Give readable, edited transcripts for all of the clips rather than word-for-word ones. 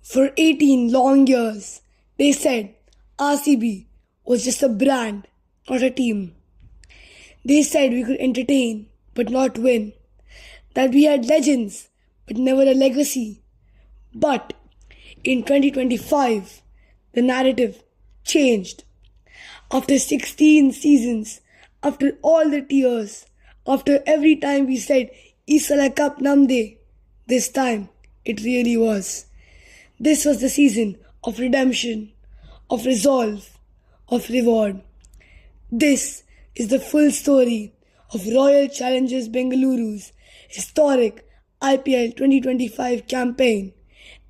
For 18 long years, they said RCB was just a brand, not a team. They said we could entertain but not win, that we had legends but never a legacy. But in 2025, the narrative changed. After 16 seasons, after all the tears, after every time we said Isala Cup Namde, this time it really was. This was the season of redemption, of resolve, of reward. This is the full story of Royal Challengers Bengaluru's historic IPL 2025 campaign.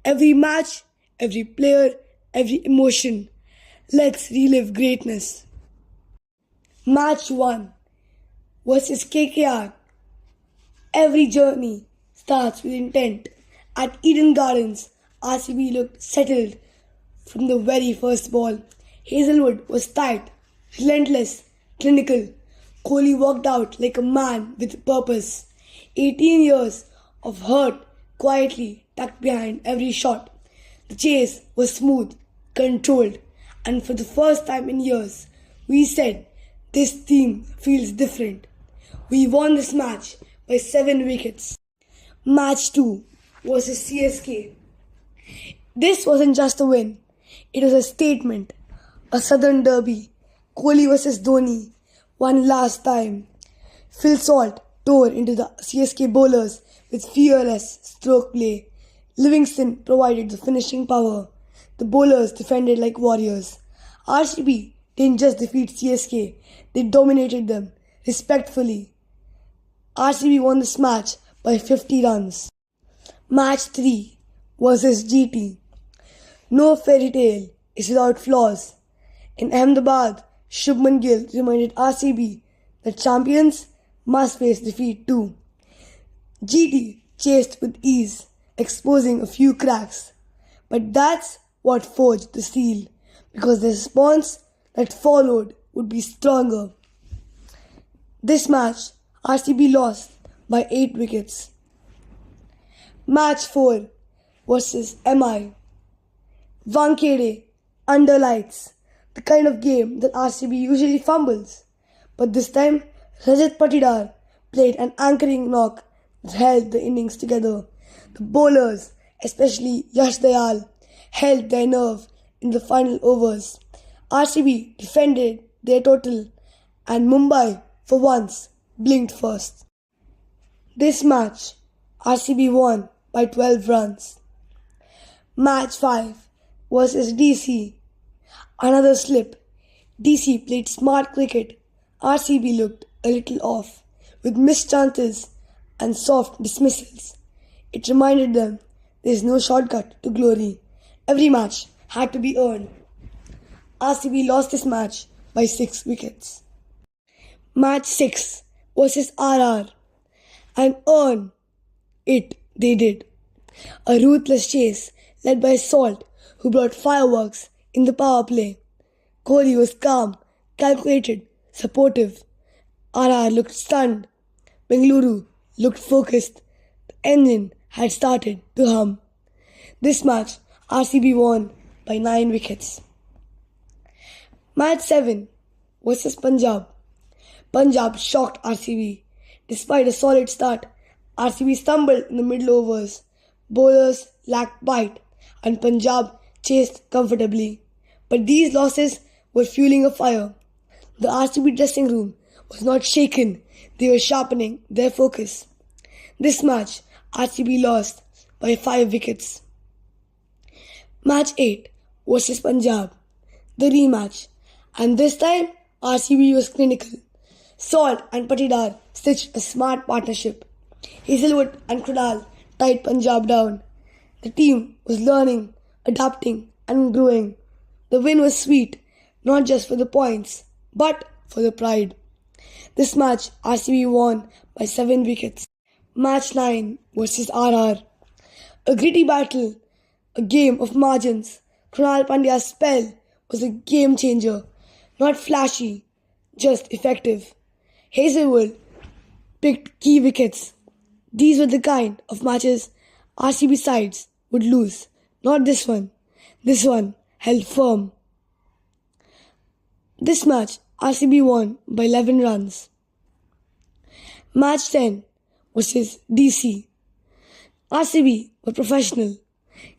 Every match, every player, every emotion. Let's relive greatness. Match 1 versus KKR. Every journey starts with intent. At Eden Gardens, RCB looked settled from the very first ball. Hazelwood was tight, relentless, clinical. Kohli walked out like a man with purpose. 18 years of hurt quietly tucked behind every shot. The chase was smooth, controlled, and for the first time in years, we said, this team feels different. We won this match by 7 wickets. Match 2 versus CSK. This wasn't just a win, it was a statement. A southern derby. Kohli versus Dhoni. One last time. Phil Salt tore into the CSK bowlers with fearless stroke play. Livingston provided the finishing power. The bowlers defended like warriors. RCB didn't just defeat CSK, they dominated them respectfully. RCB won this match by 50 runs. Match 3 versus GT. No fairy tale is without flaws. In Ahmedabad, Shubman Gill reminded RCB that champions must face defeat too. GT chased with ease, exposing a few cracks. But that's what forged the steel, because the response that followed would be stronger. This match, RCB lost by 8 wickets. Match 4 versus MI. Wankhede, under lights, the kind of game that RCB usually fumbles. But this time, Rajat Patidar played an anchoring knock that held the innings together. The bowlers, especially Yash Dayal, held their nerve in the final overs. RCB defended their total, and Mumbai, for once, blinked first. This match, RCB won by 12 runs. Match 5 versus DC. Another slip. DC played smart cricket. RCB looked a little off, with missed chances and soft dismissals. It reminded them there is no shortcut to glory. Every match had to be earned. RCB lost this match by 6 wickets. Match 6 versus RR. And earn it they did. A ruthless chase led by Salt, who brought fireworks in the power play. Kohli was calm, calculated, supportive. RR looked stunned. Bengaluru looked focused. The engine had started to hum. This match, RCB won by 9 wickets. Match 7 versus Punjab. Punjab shocked RCB. Despite a solid start, RCB stumbled in the middle overs. Bowlers lacked bite, and Punjab chased comfortably. But these losses were fueling a fire. The RCB dressing room was not shaken, they were sharpening their focus. This match, RCB lost by 5 wickets. Match 8 versus Punjab. The rematch. And this time, RCB was clinical. Salt and Patidar stitched a smart partnership. Hazelwood and Krunal tied Punjab down. The team was learning, adapting, and growing. The win was sweet, not just for the points, but for the pride. This match, RCB won by 7 wickets. Match 9 versus RR. A gritty battle, a game of margins. Krunal Pandya's spell was a game changer. Not flashy, just effective. Hazelwood picked key wickets. These were the kind of matches RCB sides would lose, Not this one. This one held firm. This match, RCB won by 11 runs. Match 10 versus DC. RCB were professional.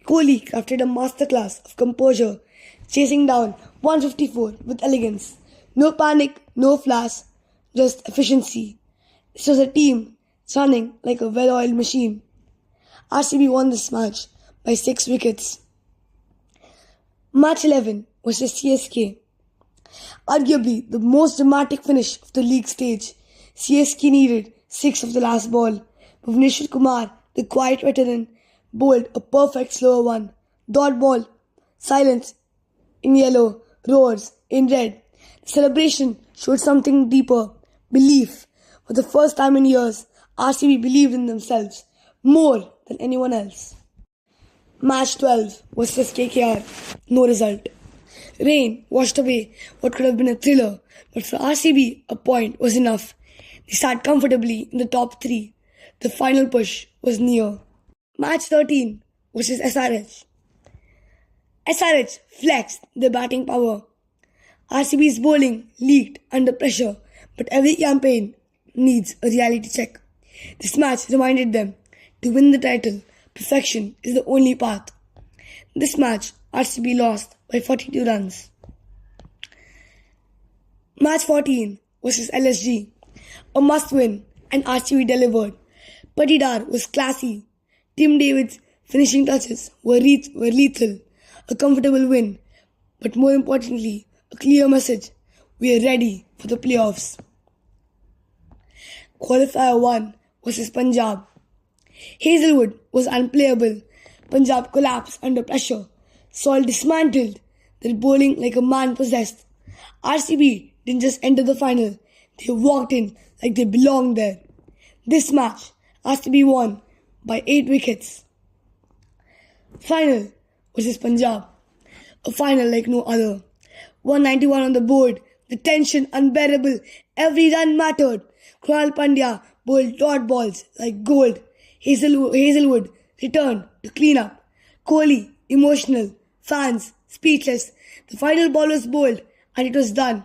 Kohli crafted a masterclass of composure, chasing down 154 with elegance. No panic, no flash, just efficiency. This was a team running like a well-oiled machine. RCB won this match by 6 wickets. Match 11 versus CSK. Arguably the most dramatic finish of the league stage. CSK needed 6 of the last ball. Bhuvneshwar Kumar, the quiet veteran, bowled a perfect slower one. Dot ball, silence in yellow, roars in red. The celebration showed something deeper, belief. For the first time in years, RCB believed in themselves more than anyone else. Match 12 versus KKR, no result. Rain washed away what could have been a thriller, but for RCB, a point was enough. They sat comfortably in the top 3. The final push was near. Match 13 versus SRH. SRH flexed their batting power. RCB's bowling leaked under pressure, but every campaign needs a reality check. This match reminded them to win the title, perfection is the only path. This match, RCB lost by 42 runs. Match 14 versus LSG. A must-win, and RCB delivered. Patidar was classy. Tim David's finishing touches were lethal. A comfortable win, but more importantly, a clear message. We are ready for the playoffs. Qualifier 1 versus Punjab. Hazelwood was unplayable. Punjab collapsed under pressure. Salt dismantled their bowling like a man possessed. RCB didn't just enter the final, they walked in like they belonged there. This match, RCB won by 8 wickets. Final versus Punjab. A final like no other. 191 on the board, the tension unbearable, every run mattered. Krunal Pandya bowled dot balls like gold. Hazelwood returned to clean up. Kohli, emotional. Fans, speechless. The final ball was bowled and it was done.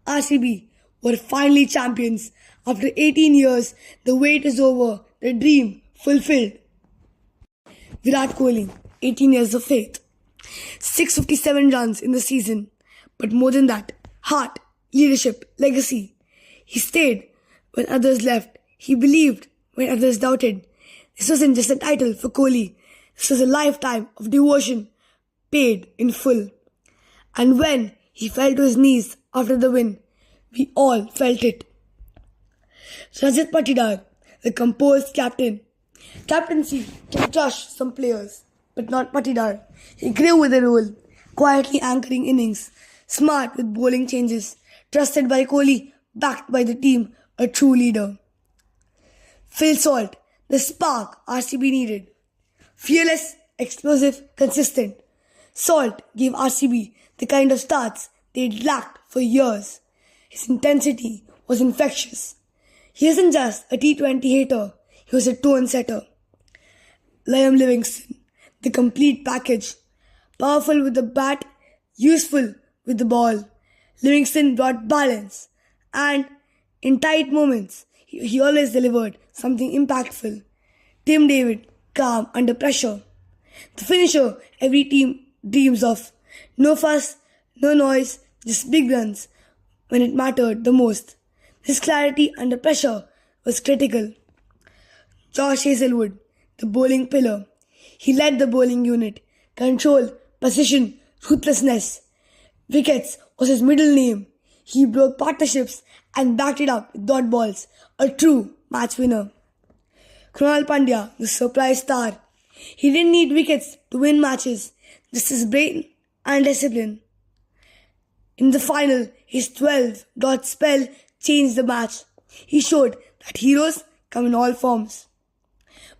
RCB were finally champions. After 18 years, the wait is over. The dream fulfilled. Virat Kohli, 18 years of faith. 657 runs in the season. But more than that, heart, leadership, legacy. He stayed when others left. He believed when others doubted. This wasn't just a title for Kohli. This was a lifetime of devotion, paid in full. And when he fell to his knees after the win, we all felt it. Rajat Patidar, the composed captain. Captaincy can crush some players, but not Patidar. He grew with the role, quietly anchoring innings, smart with bowling changes, trusted by Kohli, backed by the team, a true leader. Phil Salt, the spark RCB needed. Fearless, explosive, consistent. Salt gave RCB the kind of starts they'd lacked for years. His intensity was infectious. He isn't just a T20 hitter, he was a tone setter. Liam Livingstone, the complete package. Powerful with the bat, useful with the ball. Livingstone brought balance, and in tight moments, he always delivered something impactful. Tim David, calm under pressure. The finisher every team dreams of. No fuss, no noise, just big runs when it mattered the most. His clarity under pressure was critical. Josh Hazelwood, the bowling pillar. He led the bowling unit. Control, precision, ruthlessness. Wickets was his middle name. He broke partnerships and backed it up with dot balls. A true match winner. Krunal Pandya, the surprise star. He didn't need wickets to win matches, just his brain and discipline. In the final, his 12-dot spell changed the match. He showed that heroes come in all forms.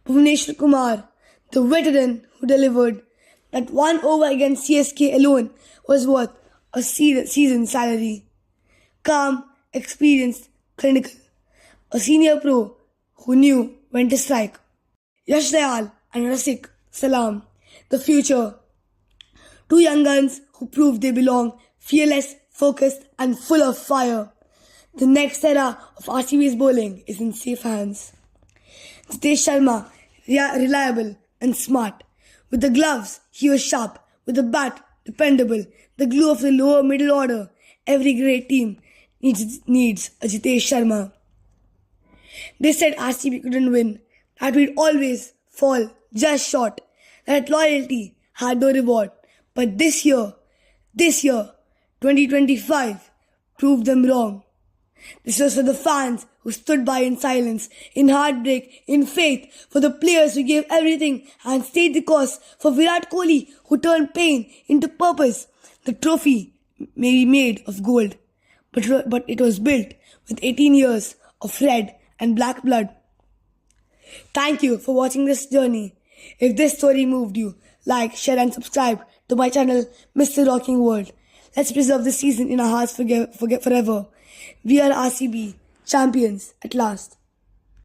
Bhuvneshwar Kumar, the veteran who delivered, that one over against CSK alone was worth a season salary. Calm, experienced, clinical. A senior pro who knew when to strike. Yash Dayal and Rasik Salam, the future Two young guns who proved they belong, fearless, focused, and full of fire. The next era of RCB's bowling is in safe hands. Jitesh Sharma, reliable and smart. With the gloves, he was sharp. With the bat, dependable. The glue of the lower middle order. Every great team needs a Jitesh Sharma. They said RCB couldn't win, that we'd always fall just short, that loyalty had no reward. But this year, 2025, proved them wrong. This was for the fans who stood by in silence, in heartbreak, in faith, for the players who gave everything and stayed the course, for Virat Kohli who turned pain into purpose. The trophy may be made of gold, but it was built with 18 years of red and black blood. Thank you for watching this journey. If this story moved you, like, share and subscribe to my channel, Mr. Rocking World. Let's preserve this season in our hearts forever. We are RCB, champions at last.